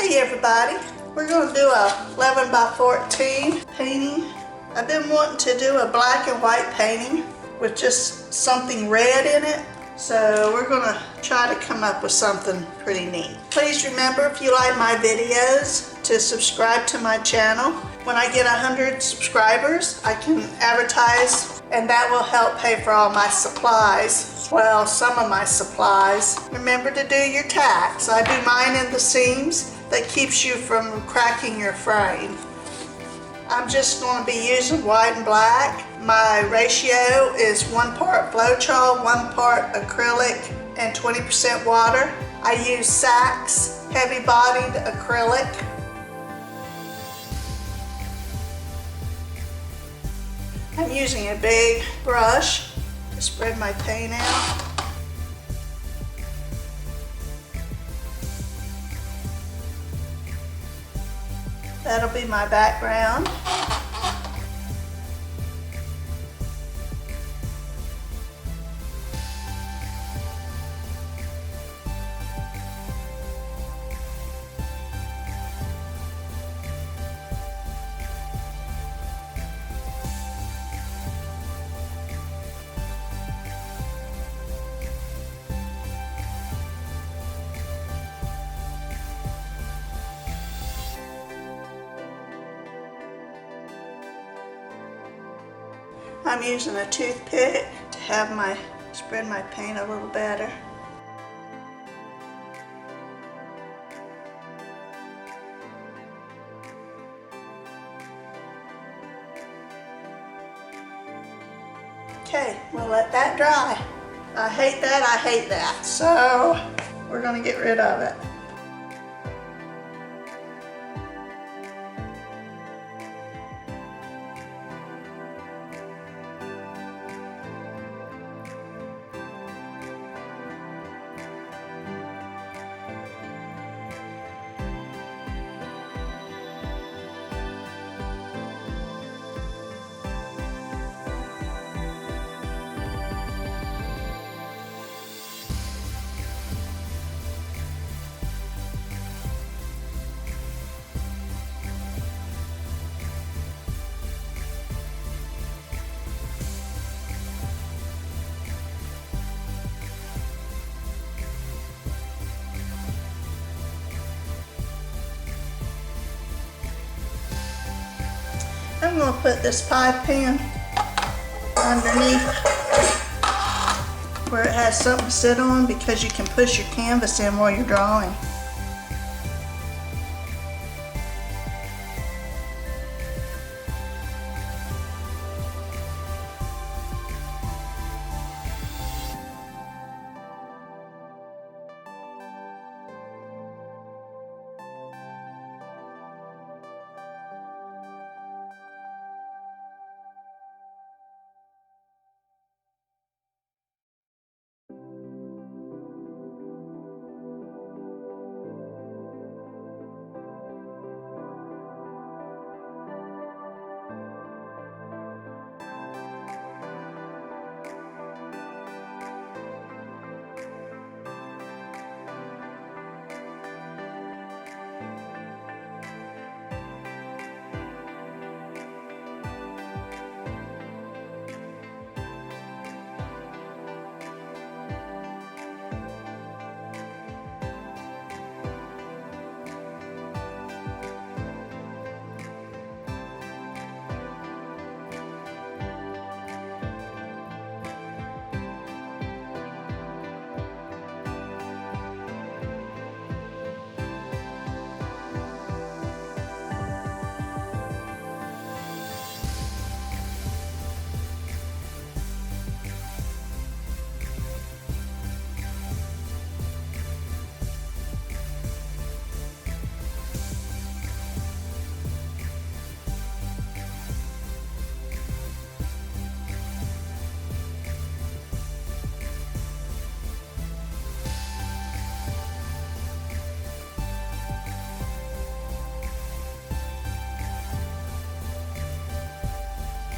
Hey everybody, we're going to do a 11 by 14 painting. I've been wanting to do a black and white painting with just something red in it. So we're going to try to come up with something pretty neat. Please remember, if you like my videos, to subscribe to my channel. When I get 100 subscribers, I can advertise, and that will help pay for all my supplies. Well, some of my supplies. Remember to do your tacks. I do mine in the seams. That keeps you from cracking your frame. I'm just going to be using white and black. My ratio is 1 part Floetrol, 1 part acrylic, and 20% water. I use Saks heavy-bodied acrylic. I'm using a big brush to spread my paint out. That'll be my background. I'm using a toothpick to have spread my paint a little better. Okay, we'll let that dry. I hate that, so we're going to get rid of it. I'm going to put this pie pen underneath where it has something to sit on, because you can push your canvas in while you're drawing.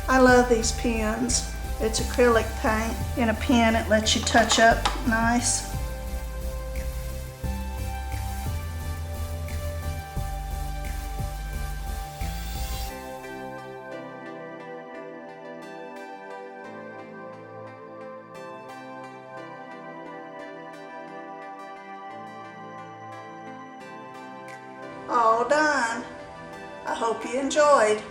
I love these pens. It's acrylic paint in a pen. It lets you touch up nice. all done. I hope you enjoyed.